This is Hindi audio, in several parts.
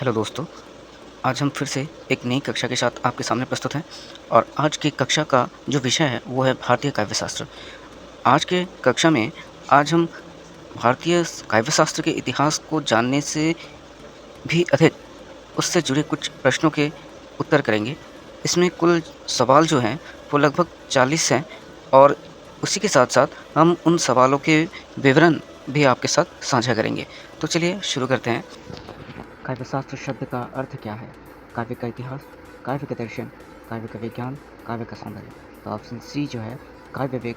हेलो दोस्तों, आज हम फिर से एक नई कक्षा के साथ आपके सामने प्रस्तुत हैं और आज की कक्षा का जो विषय है वो है भारतीय काव्य शास्त्र। आज के कक्षा में आज हम भारतीय काव्य शास्त्र के इतिहास को जानने से भी अधिक उससे जुड़े कुछ प्रश्नों के उत्तर करेंगे। इसमें कुल सवाल जो हैं वो लगभग 40 हैं और उसी के साथ-साथ हम उन सवालों के विवरण भी आपके साथ साझा करेंगे। तो चलिए शुरू करते हैं। काव्यशास्त्र शब्द का अर्थ क्या है? काव्य का इतिहास, काव्य का दर्शन, काव्य का विज्ञान, काव्य का सौंदर्य। तो ऑप्शन सी जो है काव्य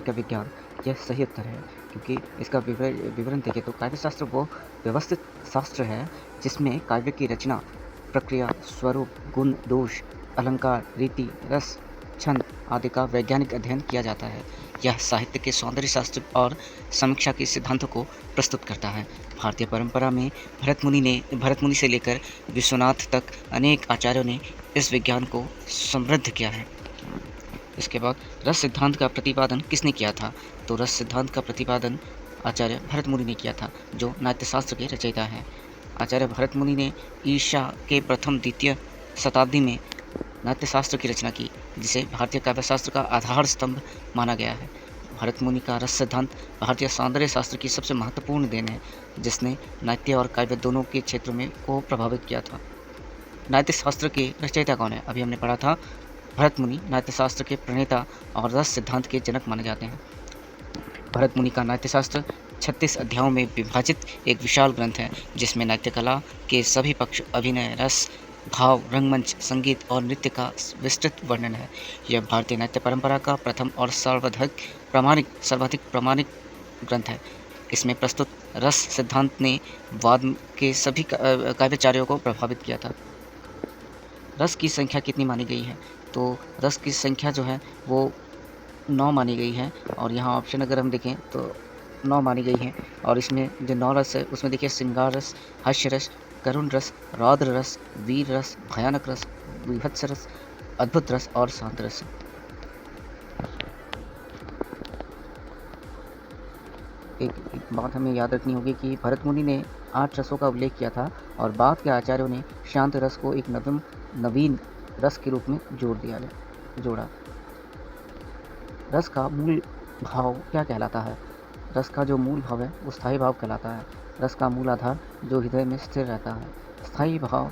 का विज्ञान, यह सही उत्तर है क्योंकि इसका विवरण देखें तो काव्यशास्त्र वो व्यवस्थित शास्त्र है जिसमें काव्य की रचना, प्रक्रिया, स्वरूप, गुण, दोष, अलंकार, रीति, रस, छंद आदि का वैज्ञानिक अध्ययन किया जाता है। यह साहित्य के सौंदर्य शास्त्र और समीक्षा के सिद्धांतों को प्रस्तुत करता है। भारतीय परंपरा में भरत मुनि से लेकर विश्वनाथ तक अनेक आचार्यों ने इस विज्ञान को समृद्ध किया है। इसके बाद रस सिद्धांत का प्रतिपादन किसने किया था? तो रस सिद्धांत का प्रतिपादन आचार्य भरत मुनि ने किया था, जो नाट्यशास्त्र के रचयिता हैं। आचार्य भरत मुनि ने ईसा के प्रथम द्वितीय शताब्दी में नाट्यशास्त्र की रचना की, जिसे भारतीय काव्यशास्त्र का आधार स्तंभ माना गया है। भरत मुनि का रस सिद्धांत भारतीय सौंदर्य शास्त्र की सबसे महत्वपूर्ण देन है, जिसने नाट्य और काव्य दोनों के क्षेत्रों में को प्रभावित किया था। नाट्य शास्त्र के रचयिता कौन है? अभी हमने पढ़ा था भरत मुनि नाट्य शास्त्र के प्रणेता और रस सिद्धांत के जनक माने जाते हैं। भरत मुनि का नाट्यशास्त्र 36 अध्यायों में विभाजित एक विशाल ग्रंथ है, जिसमें नाट्य कला के सभी पक्ष अभिनय, रस, भाव, रंगमंच, संगीत और नृत्य का विस्तृत वर्णन है। यह भारतीय नाट्य परंपरा का प्रथम और सर्वाधिक प्रामाणिक ग्रंथ है। इसमें प्रस्तुत रस सिद्धांत ने बाद के सभी काव्याचार्यों को प्रभावित किया था। रस की संख्या कितनी मानी गई है? तो रस की संख्या जो है वो 9 मानी गई है और यहाँ ऑप्शन अगर हम देखें तो 9 मानी गई हैं और इसमें जो 9 रस है उसमें देखिए श्रृंगार रस, हास्य रस, करुण रस, रौद्र रस, वीर रस, भयानक रस, बीभत्स रस, अद्भुत रस और शांत रस। एक बात हमें याद रखनी होगी कि भरत मुनि ने 8 रसों का उल्लेख किया था और बाद के आचार्यों ने शांत रस को एक नवीन रस के रूप में जोड़ा। रस का मूल भाव क्या कहलाता है? रस का जो मूल भाव है वो स्थायी भाव कहलाता है। रस का मूल आधार जो हृदय में स्थिर रहता है। स्थायी भाव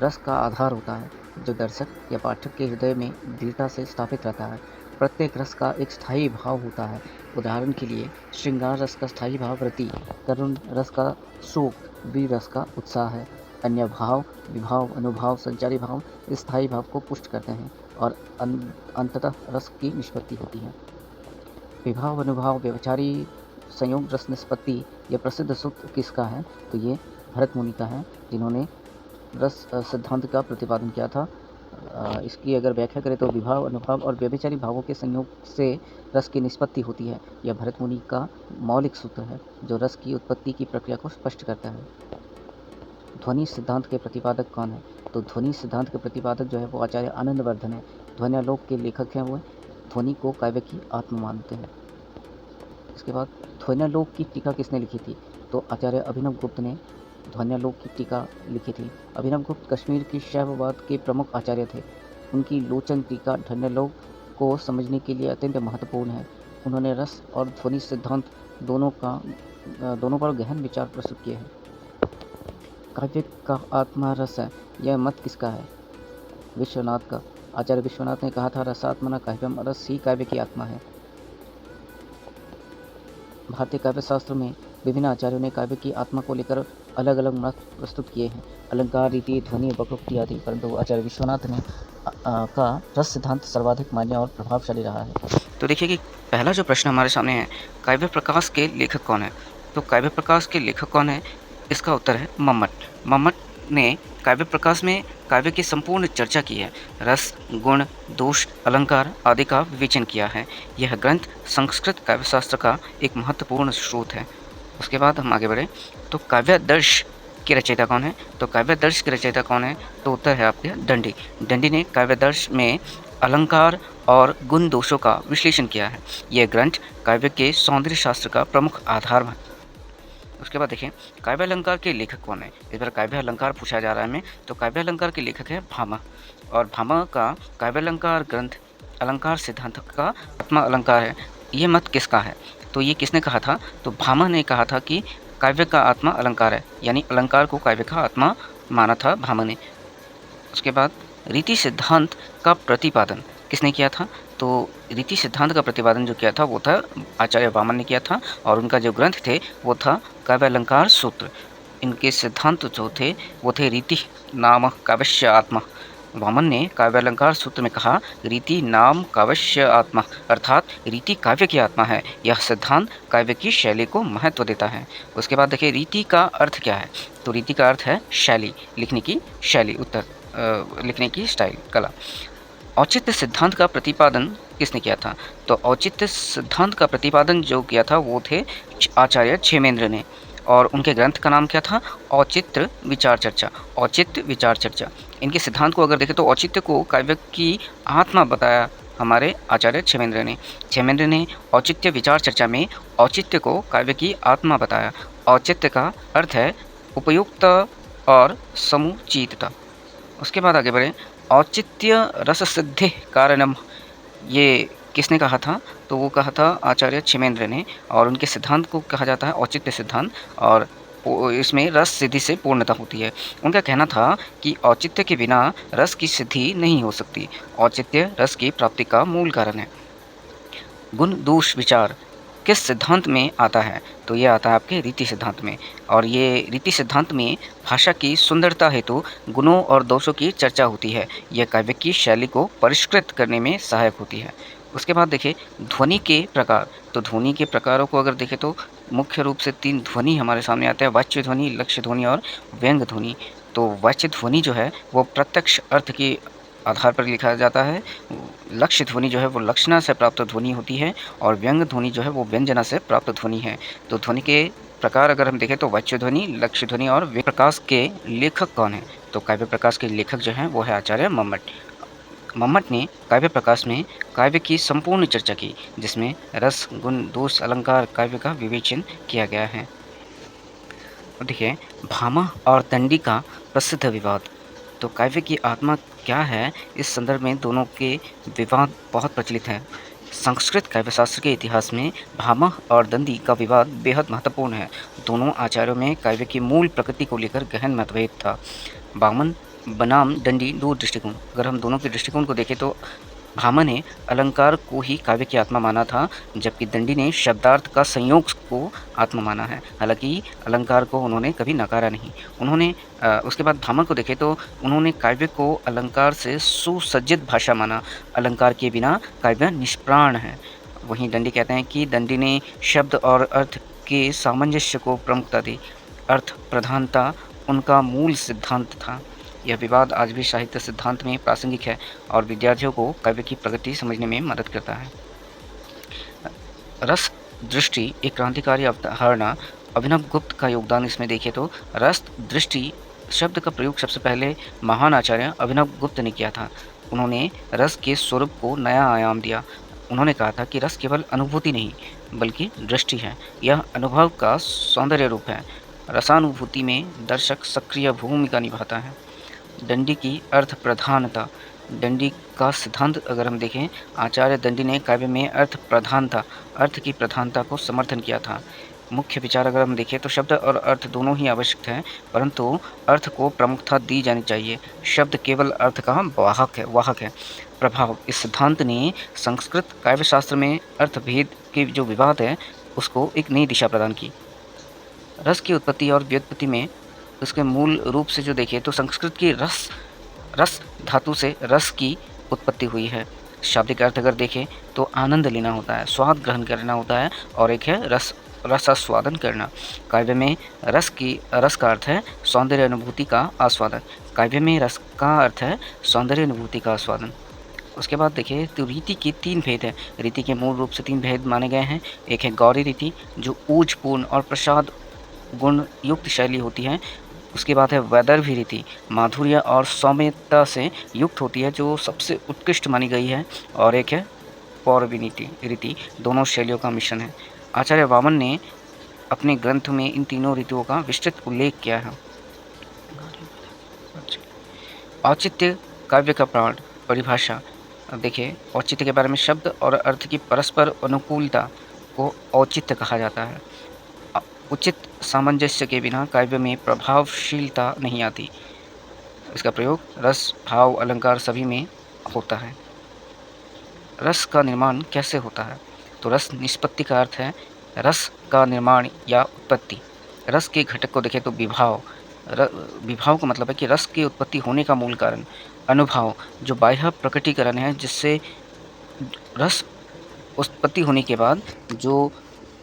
रस का आधार होता है जो दर्शक या पाठक के हृदय में दृढ़ता से स्थापित रहता है। प्रत्येक रस का एक स्थायी भाव होता है। उदाहरण के लिए श्रृंगार रस का स्थायी भाव रति, करुण रस का शोक, वीर रस का उत्साह है। अन्य भाव विभाव, अनुभाव, संचारी भाव इस स्थायी भाव को पुष्ट करते हैं और अंततः रस की निष्पत्ति होती है। विभाव, अनुभाव, व्यभिचारी संयोग रस निष्पत्ति यह प्रसिद्ध सूत्र किसका है? तो ये भरत मुनि का है, जिन्होंने रस सिद्धांत का प्रतिपादन किया था। इसकी अगर व्याख्या करें तो विभाव, अनुभाव और व्यभिचारी भावों के संयोग से रस की निष्पत्ति होती है। यह भरत मुनि का मौलिक सूत्र है जो रस की उत्पत्ति की प्रक्रिया को स्पष्ट करता है। ध्वनि सिद्धांत के प्रतिपादक कौन है? तो ध्वनि सिद्धांत के प्रतिपादक जो है वो आचार्य आनंदवर्धन है। ध्वन्यालोक के लेखक हैं वो। ध्वनि को काव्य की आत्मा मानते हैं। इसके बाद ध्वन्यालोक की टीका किसने लिखी थी? तो आचार्य अभिनव गुप्त ने ध्वन्यालोक की टीका लिखी थी। अभिनव गुप्त कश्मीर की शैववाद के प्रमुख आचार्य थे। उनकी लोचन टीका ध्वन्यालोक को समझने के लिए अत्यंत महत्वपूर्ण है। उन्होंने रस और ध्वनि सिद्धांत दोनों पर गहन विचार प्रस्तुत किए हैं। काव्य का आत्मा रस है, यह मत किसका है? विश्वनाथ का। आचार्य विश्वनाथ ने कहा था रसात्मना काव्यम, रस ही काव्य की आत्मा है। भारतीय काव्य शास्त्र में विभिन्न आचार्यों ने काव्य की आत्मा को लेकर अलग अलग मत प्रस्तुत किए हैं, अलंकार, रीति, ध्वनि, वक्रोक्ति आदि, परंतु आचार्य विश्वनाथ ने का रस सिद्धांत सर्वाधिक मान्य और प्रभावशाली रहा है। तो देखिए कि पहला जो प्रश्न हमारे सामने है, काव्य प्रकाश के लेखक कौन है? तो काव्य प्रकाश के लेखक कौन है? इसका उत्तर है मम्मट। मम्मट ने काव्य प्रकाश में काव्य की संपूर्ण चर्चा की है। रस, गुण, दोष, अलंकार आदि का विवेचन किया है। यह ग्रंथ संस्कृत काव्यशास्त्र का एक महत्वपूर्ण स्रोत है। उसके बाद हम आगे बढ़े तो काव्यादर्श के रचयिता कौन है? तो काव्यादर्श के रचयिता कौन है? तो उत्तर है आपके दंडी। दंडी ने काव्यादर्श में अलंकार और गुण दोषों का विश्लेषण किया है। यह ग्रंथ काव्य के सौंदर्य शास्त्र का प्रमुख आधार है। उसके बाद देखिए काव्य अलंकार के लेखक कौन है। इस बार काव्य अलंकार पूछा जा रहा है हमें, तो काव्य अलंकार के लेखक है भामह। और भामह का काव्य अलंकार ग्रंथ अलंकार सिद्धांत का आत्मा अलंकार है। ये मत किसका है, तो ये किसने कहा था, तो भामह ने कहा था कि काव्य का आत्मा अलंकार है, यानी अलंकार को काव्य का आत्मा माना था भामह ने। उसके बाद रीति सिद्धांत का प्रतिपादन किसने किया था, तो रीति सिद्धांत का प्रतिपादन जो किया था वो था आचार्य वामन ने किया था, और उनका जो ग्रंथ थे वो था काव्य अलंकार सूत्र। इनके सिद्धांत जो थे वो थे रीति नाम काव्यस्य आत्मा। वामन ने काव्य अलंकार सूत्र में कहा रीति नाम काव्यस्य आत्मा, अर्थात रीति काव्य की आत्मा है। यह सिद्धांत काव्य की शैली को महत्व देता है। उसके बाद देखिए रीति का अर्थ क्या है, तो रीति का अर्थ है शैली, लिखने की शैली, लिखने की स्टाइल, कला। औचित्य सिद्धांत का प्रतिपादन किसने किया था, तो औचित्य सिद्धांत का प्रतिपादन जो किया था वो थे आचार्य क्षेमेंद्र ने, और उनके ग्रंथ का नाम क्या था, औचित्य विचार चर्चा। औचित्य विचार चर्चा, इनके सिद्धांत को अगर देखें तो औचित्य को काव्य की आत्मा बताया हमारे आचार्य क्षेमेंद्र ने। क्षेमेंद्र ने औचित्य विचार चर्चा में औचित्य को काव्य की आत्मा बताया। औचित्य का अर्थ है उपयुक्त और समुचितता। उसके बाद आगे बढ़े, औचित्य रस सिद्धि कारणम, ये किसने कहा था, तो वो कहा था आचार्य क्षेमेंद्र ने, और उनके सिद्धांत को कहा जाता है औचित्य सिद्धांत, और इसमें रस सिद्धि से पूर्णता होती है। उनका कहना था कि औचित्य के बिना रस की सिद्धि नहीं हो सकती। औचित्य रस की प्राप्ति का मूल कारण है। गुण दोष विचार किस सिद्धांत में आता है, तो ये आता है आपके रीति सिद्धांत में, और ये रीति सिद्धांत में भाषा की सुंदरता हेतु गुणों और दोषों की चर्चा होती है। यह काव्य की शैली को परिष्कृत करने में सहायक होती है। उसके बाद देखिए ध्वनि के प्रकार, तो ध्वनि के प्रकारों को अगर देखें तो मुख्य रूप से 3 ध्वनि हमारे सामने आते हैं, वाच्य ध्वनि, लक्ष्य ध्वनि और व्यंग्य ध्वनि। तो वाच्य ध्वनि जो है वो प्रत्यक्ष अर्थ के आधार पर लिखा जाता है। लक्ष्य ध्वनि जो है वो लक्षणा से प्राप्त ध्वनि होती है, और व्यंग्य ध्वनि जो है वो व्यंजना से प्राप्त ध्वनि है। तो ध्वनि के प्रकार अगर हम देखें तो वाच्य ध्वनि, लक्ष्य ध्वनि और व्यंग्य प्रकाश के लेखक कौन है, तो काव्य प्रकाश के लेखक जो हैं वो है आचार्य मम्मट। मम्मट ने काव्य प्रकाश में काव्य की संपूर्ण चर्चा की, जिसमें रस, गुण, दोष, अलंकार काव्य का विवेचन किया गया है। देखिए भामह और दंडी का प्रसिद्ध विवाद, तो काव्य की आत्मा क्या है, इस संदर्भ में दोनों के विवाद बहुत प्रचलित हैं। संस्कृत काव्यशास्त्र के इतिहास में भामह और दंडी का विवाद बेहद महत्वपूर्ण है। दोनों आचार्यों में काव्य की मूल प्रकृति को लेकर गहन मतभेद था। वामन बनाम दंडी दो दृष्टिकोण, अगर हम दोनों के दृष्टिकोण को देखें तो भामह ने अलंकार को ही काव्य की आत्मा माना था, जबकि दंडी ने शब्दार्थ का संयोग को आत्मा माना है। हालांकि अलंकार को उन्होंने कभी नकारा नहीं। उन्होंने उसके बाद भामह को देखें तो उन्होंने काव्य को अलंकार से सुसज्जित भाषा माना। अलंकार के बिना काव्य निष्प्राण है। वहीं दंडी कहते हैं कि दंडी ने शब्द और अर्थ के सामंजस्य को प्रमुखता दी। अर्थ प्रधानता उनका मूल सिद्धांत था। यह विवाद आज भी साहित्य सिद्धांत में प्रासंगिक है और विद्यार्थियों को काव्य की प्रगति समझने में मदद करता है। रस दृष्टि एक क्रांतिकारी अवधारणा, अभिनव गुप्त का योगदान इसमें देखें तो रस दृष्टि शब्द का प्रयोग सबसे पहले महान आचार्य अभिनव गुप्त ने किया था। उन्होंने रस के स्वरूप को नया आयाम दिया। उन्होंने कहा था कि रस केवल अनुभूति नहीं बल्कि दृष्टि है, यह अनुभव का सौंदर्य रूप है। रसानुभूति में दर्शक सक्रिय भूमिका निभाता है। दंडी की अर्थ प्रधानता, दंडी का सिद्धांत अगर हम देखें, आचार्य दंडी ने काव्य में अर्थ प्रधानता, अर्थ की प्रधानता को समर्थन किया था। मुख्य विचार अगर हम देखें तो शब्द और अर्थ दोनों ही आवश्यक हैं, परंतु अर्थ को प्रमुखता दी जानी चाहिए। शब्द केवल अर्थ का वाहक है। प्रभाव, इस सिद्धांत ने संस्कृत काव्यशास्त्र में अर्थभेद के जो विवाद है उसको एक नई दिशा प्रदान की। रस की उत्पत्ति और व्युत्पत्ति में उसके मूल रूप से जो देखें तो संस्कृत की रस धातु से रस की उत्पत्ति हुई है। शाब्दिक अर्थ अगर देखें तो आनंद लेना होता है, स्वाद ग्रहण करना होता है, और एक है रसास्वादन करना। काव्य में रस का अर्थ है सौंदर्य अनुभूति का आस्वादन। काव्य में रस का अर्थ है सौंदर्य अनुभूति का आस्वादन। उसके बाद देखिए तो रीति के 3 भेद हैं। रीति के मूल रूप से 3 भेद माने गए हैं। एक है गौरी रीति जो ऊजपूर्ण और प्रसाद गुण युक्त शैली होती है। उसके बाद है वैदर्भी रीति, माधुर्य और सौम्यता से युक्त होती है जो सबसे उत्कृष्ट मानी गई है। और एक है पौरवी रीति, दोनों शैलियों का मिश्रण है। आचार्य वामन ने अपने ग्रंथ में इन तीनों ऋतुओं का विस्तृत उल्लेख किया है। औचित्य काव्य का प्राण परिभाषा। देखिए, औचित्य के बारे में शब्द और अर्थ की परस्पर अनुकूलता को औचित्य कहा जाता है। उचित सामंजस्य के बिना काव्य में प्रभावशीलता नहीं आती। इसका प्रयोग रस, भाव, अलंकार सभी में होता है। रस का निर्माण कैसे होता है? तो रस निष्पत्ति का अर्थ है रस का निर्माण या उत्पत्ति। रस के घटक को देखें तो विभाव। विभाव का मतलब है कि रस की उत्पत्ति होने का मूल कारण। अनुभाव जो बाह्य प्रकटीकरण है, जिससे रस उत्पत्ति होने के बाद जो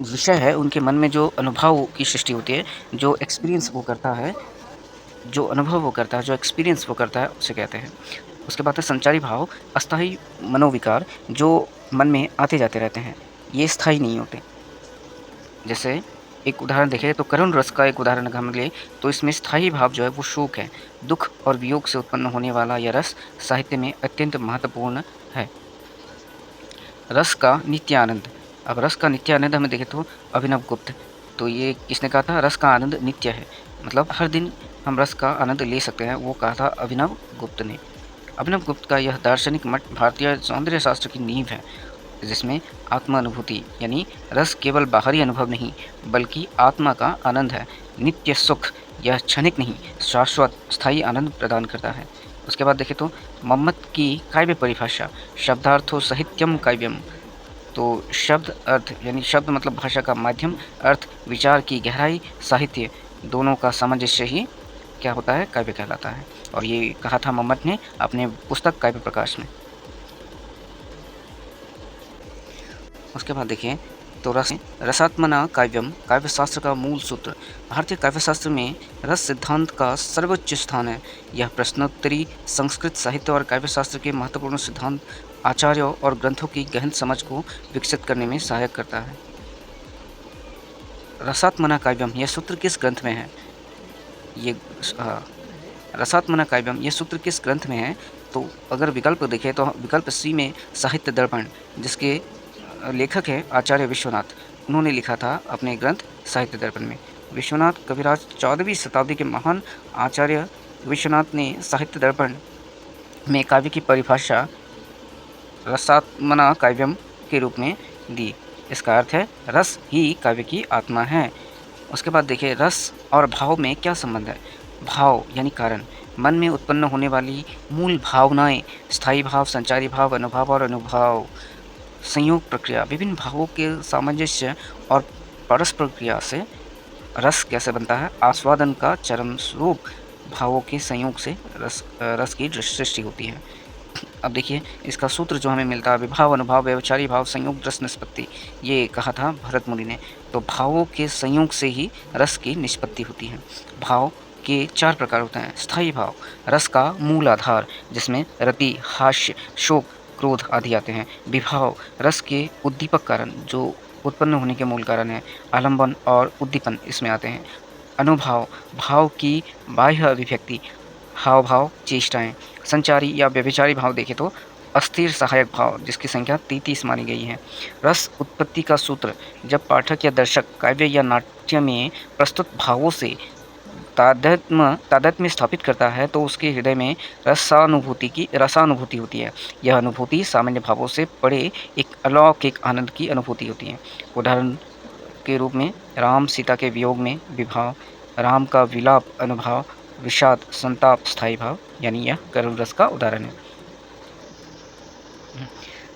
विषय है उनके मन में जो अनुभव की सृष्टि होती है, जो एक्सपीरियंस वो करता है, जो अनुभव वो करता है, जो एक्सपीरियंस वो करता है, उसे कहते हैं। उसके बाद है संचारी भाव, अस्थायी मनोविकार जो मन में आते जाते रहते हैं, ये स्थायी नहीं होते। जैसे एक उदाहरण देखें तो करुण रस का एक उदाहरण अगर हम लें तो इसमें स्थायी भाव जो है वो शोक है। दुख और वियोग से उत्पन्न होने वाला यह रस साहित्य में अत्यंत महत्वपूर्ण है। रस का नित्य आनंद। अब रस का नित्य आनंद हमें देखें तो अभिनव गुप्त, तो ये किसने कहा था? रस का आनंद नित्य है, मतलब हर दिन हम रस का आनंद ले सकते हैं, वो कहा था अभिनव गुप्त ने। अभिनव गुप्त का यह दार्शनिक मत भारतीय सौंदर्य शास्त्र की नींव है, जिसमें आत्मा अनुभूति यानी रस केवल बाहरी अनुभव नहीं बल्कि आत्मा का आनंद है, नित्य सुख, यह क्षणिक नहीं शाश्वत स्थायी आनंद प्रदान करता है। उसके बाद देखें तो मम्मट की काव्य परिभाषा, शब्दार्थो साहित्यम काव्यम। तो शब्द अर्थ यानी शब्द मतलब भाषा का माध्यम, अर्थ विचार की गहराई, साहित्य दोनों का सामंजस्य ही क्या होता है? काव्य कहलाता है। और ये कहा था मम्मट ने अपने पुस्तक काव्य प्रकाश में। उसके बाद देखिए तो रसात्मना काव्यम, काव्य शास्त्र का मूल सूत्र। भारतीय काव्य शास्त्र में रस सिद्धांत का सर्वोच्च स्थान है। यह प्रश्नोत्तरी संस्कृत साहित्य और काव्य शास्त्र के महत्वपूर्ण सिद्धांत, आचार्यों और ग्रंथों की गहन समझ को विकसित करने में सहायक करता है। रसात्मना काव्यम यह सूत्र किस ग्रंथ में है? ये रसात्मना काव्यम यह सूत्र किस ग्रंथ में है? तो अगर विकल्प देखें तो विकल्प सी में साहित्य दर्पण, जिसके लेखक हैं आचार्य विश्वनाथ, उन्होंने लिखा था अपने ग्रंथ साहित्य दर्पण में। विश्वनाथ कविराज 14वीं शताब्दी के महान आचार्य विश्वनाथ ने साहित्य दर्पण में काव्य की परिभाषा रसात्मना काव्यम के रूप में दी। इसका अर्थ है रस ही काव्य की आत्मा है। उसके बाद देखिए रस और भाव में क्या संबंध है? भाव यानी कारण, मन में उत्पन्न होने वाली मूल भावनाएं, स्थायी भाव, संचारी भाव, अनुभाव और अनुभाव। संयोग प्रक्रिया, विभिन्न भावों के सामंजस्य और परस्पर क्रिया से रस कैसे बनता है? आस्वादन का चरम स्वरूप भावों के संयोग से रस की सृष्टि होती है। अब देखिए इसका सूत्र जो हमें मिलता है, विभाव, अनुभाव, व्यवचारी भाव, संयोग, रस निष्पत्ति, ये कहा था भरत मुनि ने। तो भावों के संयोग से ही रस की निष्पत्ति होती है। भाव के 4 प्रकार होते हैं। स्थायी भाव रस का मूल आधार, जिसमें रति, हास्य, शोक, क्रोध आदि आते हैं। विभाव रस के उद्दीपक कारण, जो उत्पन्न होने के मूल कारण है। आलंबन और उद्दीपन इसमें आते हैं। अनुभाव भाव की बाह्य अभिव्यक्ति, हाव भाव, चेष्टाएं। संचारी या व्यभिचारी भाव देखें तो अस्थिर सहायक भाव, जिसकी संख्या 33 मानी गई है। रस उत्पत्ति का सूत्र, जब पाठक या दर्शक काव्य या नाट्य में प्रस्तुत भावों से तादात्म्य स्थापित करता है तो उसके हृदय में रसानुभूति होती है। यह अनुभूति सामान्य भावों से परे एक अलौकिक आनंद की अनुभूति होती है। उदाहरण के रूप में राम सीता के वियोग में विभाव, राम का विलाप अनुभाव, विषाद संताप स्थायी भाव, यानी यह करुण रस का उदाहरण है।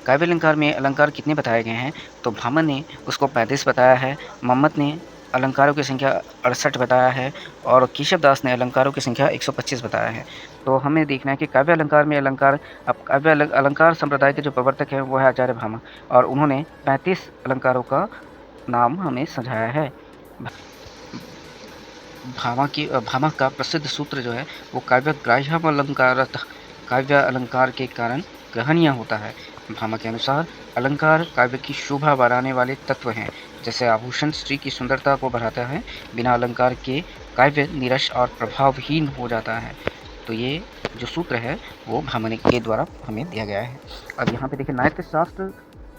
काव्य अलंकार में अलंकार कितने बताए गए हैं? तो भामन ने उसको 35 बताया है, मम्मट ने अलंकारों की संख्या 68 बताया है और केशव दास ने अलंकारों की संख्या 125 बताया है। तो हमें देखना है कि काव्य अलंकार में अलंकार, अब काव्य अलंकार संप्रदाय के जो प्रवर्तक हैं वो है आचार्य भामा, और उन्होंने 35 अलंकारों का नाम हमें समझाया है। भामा का प्रसिद्ध सूत्र जो है वो काव्य अलंकार के कारण ग्रहणीय होता है। भामा के अनुसार अलंकार काव्य की शोभा बढ़ाने वाले तत्व हैं। जैसे आभूषण स्त्री की सुंदरता को बढ़ाता है, बिना अलंकार के काव्य निरस और प्रभावहीन हो जाता है। तो ये जो सूत्र है वो भामने के द्वारा हमें दिया गया है। अब यहाँ पे देखिए नाट्य शास्त्र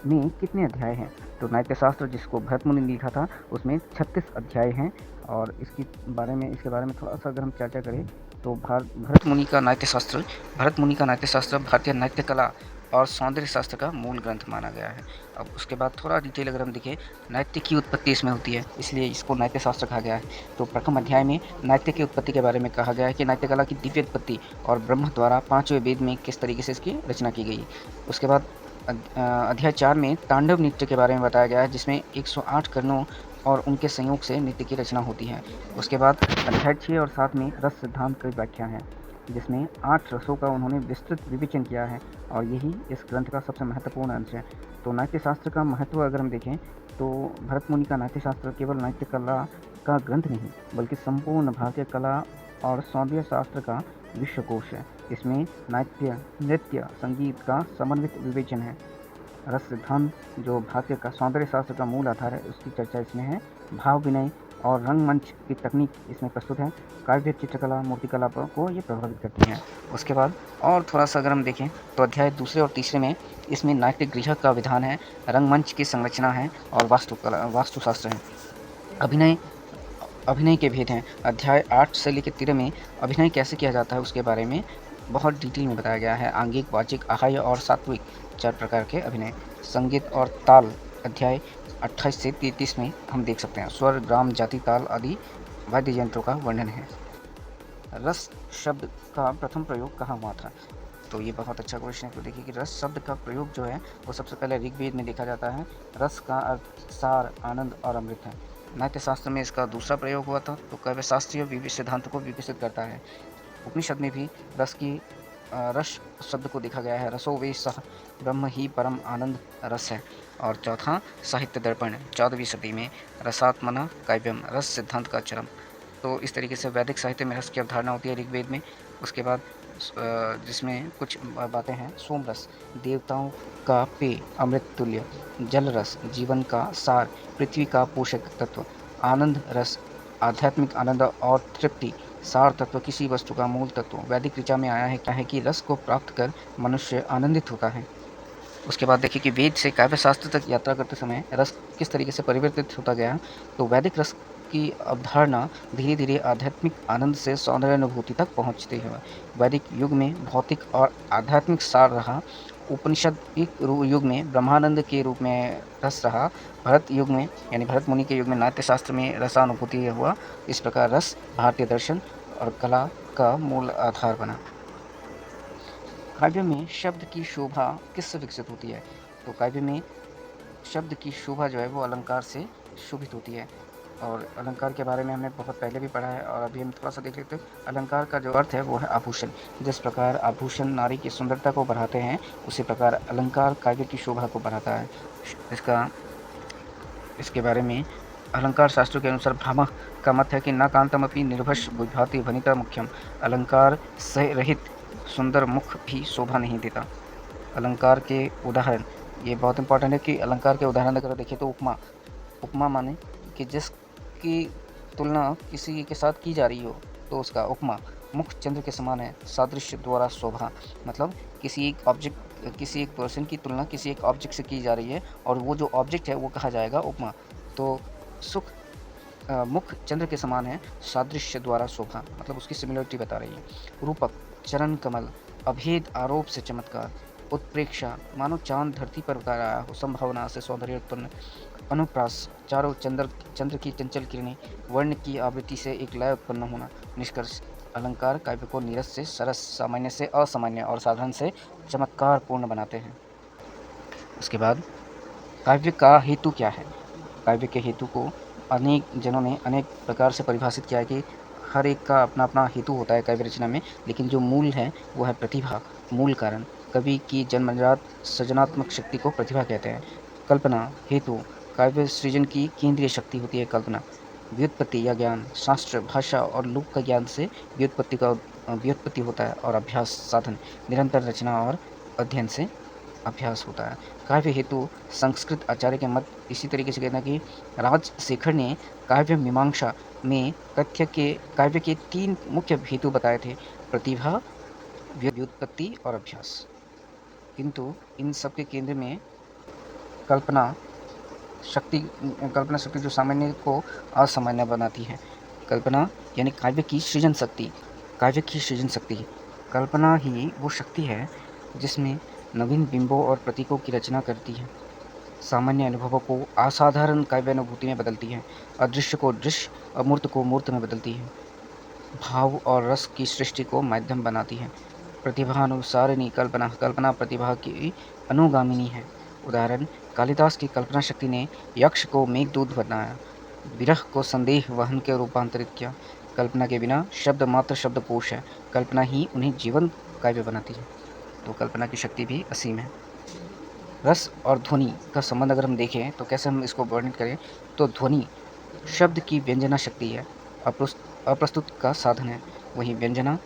में कितने अध्याय हैं? तो नाट्य शास्त्र जिसको भरत मुनि ने लिखा था उसमें 36 अध्याय हैं और इसके बारे में थोड़ा सा अगर हम चर्चा करें तो भरत मुनि का नाट्य शास्त्र भारतीय नाट्य कला और सौंदर्य शास्त्र का मूल ग्रंथ माना गया है। अब उसके बाद थोड़ा डिटेल अगर हम देखें, नाट्य की उत्पत्ति इसमें होती है, इसलिए इसको नाट्य शास्त्र कहा गया है। तो प्रथम अध्याय में नाट्य की उत्पत्ति के बारे में कहा गया है कि नाट्य कला की दिव्य उत्पत्ति और ब्रह्म द्वारा 5वें वेद में किस तरीके से इसकी रचना की गई। उसके बाद अध्याय 4 में तांडव नृत्य के बारे में बताया गया है, जिसमें 108 कर्णों और उनके संयोग से नृत्य की रचना होती है। उसके बाद अध्याय 6 और 7 में रस सिद्धांत की व्याख्या है, जिसमें 8 रसों का उन्होंने विस्तृत विवेचन किया है और यही इस ग्रंथ का सबसे महत्वपूर्ण अंश है। तो नाट्य शास्त्र का महत्व अगर हम देखें तो भरत मुनि का नाट्य शास्त्र केवल नाट्य कला का ग्रंथ नहीं बल्कि संपूर्ण भारतीय कला और सौंदर्य शास्त्र का विश्वकोश है। इसमें नाट्य, नृत्य, संगीत का समन्वित विवेचन है। रस सिद्धांत जो भारतीय का सौंदर्य शास्त्र का मूल आधार है, उसकी चर्चा इसमें है। भाव विनय और रंगमंच की तकनीक इसमें प्रस्तुत है। काव्य, चित्रकला, मूर्तिकला को ये प्रभावित करती हैं। उसके बाद और थोड़ा सा अगर हम देखें तो अध्याय 2 और 3 में इसमें नाट्य गृह का विधान है, रंगमंच की संरचना है और वास्तुशास्त्र है। अभिनय के भेद हैं। अध्याय 8 से लेकर 13 में अभिनय कैसे किया जाता है उसके बारे में बहुत डिटेल में बताया गया है। आंगिक, वाचिक, आहार्य और सात्विक 4 प्रकार के अभिनय। संगीत और ताल अध्याय 28 से 33 में हम देख सकते हैं। स्वर, ग्राम, जाति, ताल आदि वाद्य यंत्रों का वर्णन है। रस शब्द का प्रथम प्रयोग कहाँ हुआ था? तो ये बहुत अच्छा क्वेश्चन है। तो देखिए कि रस शब्द का प्रयोग जो है वो सबसे पहले ऋग्वेद में देखा जाता है। रस का अर्थ सार, आनंद और अमृत है। नाट्य शास्त्र में इसका दूसरा प्रयोग हुआ था। तो काव्य शास्त्रीय सिद्धांत को विकसित करता है। उपनिषद में भी रस शब्द को देखा गया है। रसो वे सह ब्रह्म ही परम आनंद रस है। और चौथा साहित्य दर्पण 14वीं सदी में रसात्मना काव्यम, रस सिद्धांत का चरम। तो इस तरीके से वैदिक साहित्य में रस की अवधारणा होती है ऋग्वेद में। उसके बाद जिसमें कुछ बातें हैं। सोम रस देवताओं का पेय, अमृत तुल्य। जल रस जीवन का सार, पृथ्वी का पोषक तत्व। आनंद रस आध्यात्मिक आनंद और तृप्ति, सार तत्व, किसी वस्तु का मूल तत्व। वैदिक ऋचा में आया है क्या है कि रस को प्राप्त कर मनुष्य आनंदित होता है। उसके बाद देखिए कि वेद से काव्य शास्त्र तक यात्रा करते समय रस किस तरीके से परिवर्तित होता गया। तो वैदिक रस की अवधारणा धीरे धीरे आध्यात्मिक आनंद से सौंदर्य अनुभूति तक पहुँचते हुए वैदिक युग में भौतिक और आध्यात्मिक सार रहा। उपनिषद युग में ब्रह्मानंद के रूप में रस रहा। भरत युग में यानी भरत मुनि के युग में नाट्य शास्त्र में रसानुभूति हुआ। इस प्रकार रस भारतीय दर्शन और कला का मूल आधार बना। काव्य में शब्द की शोभा किससे विकसित होती है? तो काव्य में शब्द की शोभा जो है वो अलंकार से शोभित होती है। और अलंकार के बारे में हमने बहुत पहले भी पढ़ा है और अभी हम थोड़ा सा देख लेते हैं। अलंकार का जो अर्थ है वो है आभूषण। जिस प्रकार आभूषण नारी की सुंदरता को बढ़ाते हैं, उसी प्रकार अलंकार काव्य की शोभा को बढ़ाता है। इसके बारे में अलंकार शास्त्रों के अनुसार भामह का मत है कि न कांतमपि निर्भश विभाति वनिता मुख्यम। अलंकार से रहित सुंदर मुख भी शोभा नहीं देता। अलंकार के उदाहरण, ये बहुत इंपॉर्टेंट है कि अलंकार के उदाहरण अगर देखें तो उपमा माने कि जिसकी तुलना किसी के साथ की जा रही हो तो उसका उपमा। मुख चंद्र के समान है। सादृश्य द्वारा शोभा, मतलब किसी एक पर्सन की तुलना किसी एक ऑब्जेक्ट से की जा रही है और वो जो ऑब्जेक्ट है वो कहा जाएगा उपमा। तो मुख चंद्र के समान है, सादृश्य द्वारा शोभा, मतलब उसकी सिमिलरिटी बता रही है। रूपक, चरण कमल, अभेद आरोप से चमत्कार। उत्प्रेक्षा, मानो चांद धरती पर उतार आया हो, संभावना से सौंदर्य उत्पन्न। अनुप्रास, चारों चंद्र की चंचल किरणें, वर्ण की आवृत्ति से एक लय उत्पन्न होना। निष्कर्ष, अलंकार काव्य को नीरस से सरस, सामान्य से असामान्य और साधारण से चमत्कार पूर्ण बनाते हैं। उसके बाद काव्य का हेतु क्या है? काव्य के हेतु को अनेक जनों ने अनेक प्रकार से परिभाषित किया है कि हर एक का अपना अपना हेतु होता है काव्य रचना में, लेकिन जो मूल है वो है प्रतिभा, मूल कारण। कवि की जन्मजात सृजनात्मक शक्ति को प्रतिभा कहते हैं। कल्पना, हेतु, काव्य सृजन की केंद्रीय शक्ति होती है कल्पना। व्युत्पत्ति या ज्ञान, शास्त्र, भाषा और लोक का ज्ञान से व्युत्पत्ति होता है। और अभ्यास, साधन, निरंतर रचना और अध्ययन से अभ्यास होता है। काव्य हेतु संस्कृत आचार्य के मत इसी तरीके से कहना कि राजशेखर ने काव्य मीमांसा में काव्य के 3 मुख्य हेतु बताए थे: प्रतिभा, व्युत्पत्ति और अभ्यास। किंतु इन सब के केंद्र में कल्पना कल्पना शक्ति जो सामान्य को असामान्य बनाती है। कल्पना यानी काव्य की सृजन शक्ति। कल्पना ही वो शक्ति है जिसमें नवीन बिंबों और प्रतीकों की रचना करती है, सामान्य अनुभवों को असाधारण काव्यानुभूति में बदलती है, अदृश्य को दृश्य, अमूर्त को मूर्त में बदलती है, भाव और रस की सृष्टि को माध्यम बनाती है। प्रतिभानुसारिणी कल्पना प्रतिभा की अनुगामिनी है। उदाहरण, कालिदास की कल्पना शक्ति ने यक्ष को मेघदूत बनाया, विरह को संदेह वहन के रूपांतरित किया। कल्पना के बिना शब्द मात्र शब्दकोश है, कल्पना ही उन्हें जीवंत काव्य बनाती है। तो कल्पना की शक्ति भी असीम है। रस और ध्वनि का संबंध अगर हम देखें तो कैसे हम इसको वर्णित करें, तो ध्वनि शब्द की व्यंजना शक्ति है, अप्रस्तुत का साधन है, वहीं व्यंजना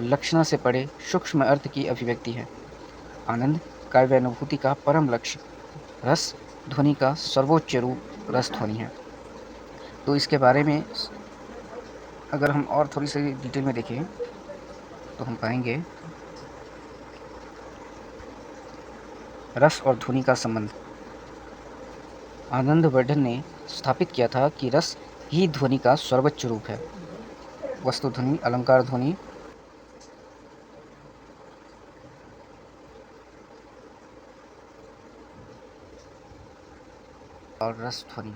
लक्षणा से पड़े सूक्ष्म अर्थ की अभिव्यक्ति है। आनंद काव्यानुभूति का परम लक्ष्य, रस ध्वनि का सर्वोच्च रूप रस ध्वनि है। तो इसके बारे में अगर हम और थोड़ी सी डिटेल में देखें तो हम पाएंगे रस और ध्वनि का संबंध। आनंदवर्धन ने स्थापित किया था कि रस ही ध्वनि का सर्वोच्च रूप है। वस्तु ध्वनि, अलंकार ध्वनि और रस ध्वनि।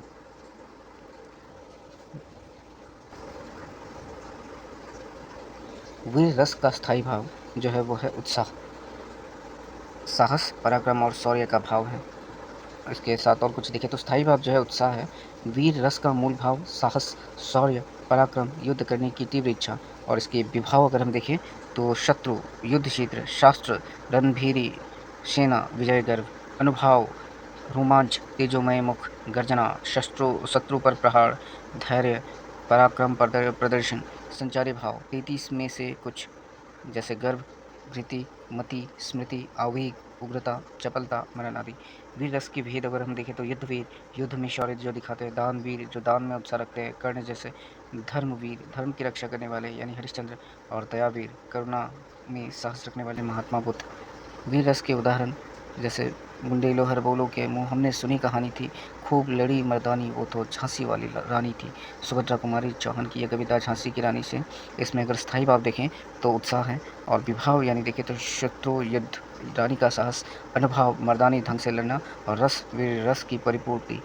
वीर रस का स्थायी भाव जो है वो है उत्साह, साहस, पराक्रम और शौर्य का भाव है। इसके साथ और कुछ देखें तो स्थायी भाव जो है उत्साह है। वीर रस का मूल भाव साहस, शौर्य, पराक्रम, युद्ध करने की तीव्र इच्छा। और इसके विभाव अगर हम देखें तो शत्रु, युद्ध क्षेत्र, शास्त्र, रणभेरी, सेना, विजय गर्व, अनुभाव, रोमांच, तेजोमय मुख, गर्जना, शत्रु पर प्रहार, धैर्य, पराक्रम प्रदर्शन। संचारी भाव 33 में से कुछ, जैसे गर्व, धृति, मति, स्मृति, आवेग, उग्रता, चपलता, मनन आदि। वीर रस की भेद अगर हम देखें तो युद्धवीर, युद्ध में शौर्य जो दिखाते हैं, दानवीर जो दान में उत्साह रखते हैं, कर्ण जैसे धर्मवीर, धर्म की रक्षा करने वाले यानी हरिश्चंद्र, और दयावीर, करुणा में साहस रखने वाले महात्मा बुद्ध। वीर रस के उदाहरण जैसे बुंदेलो हरबोलो के मुँह हमने सुनी कहानी थी, खूब लड़ी मर्दानी वो तो झांसी वाली रानी थी। सुभद्रा कुमारी चौहान की यह कविता झांसी की रानी से। इसमें अगर स्थायी भाव देखें तो उत्साह है, और विभाव यानी देखें तो शत्रु, युद्ध, रानी का साहस, अनुभव, मर्दानी ढंग से लड़ना, और रस वीर रस की परिपूर्ति।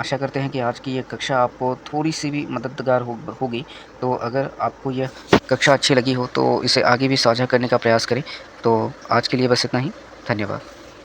आशा करते हैं कि आज की ये कक्षा आपको थोड़ी सी भी मददगार होगी। तो अगर आपको यह कक्षा अच्छी लगी हो तो इसे आगे भी साझा करने का प्रयास करें। तो आज के लिए बस इतना ही। धन्यवाद।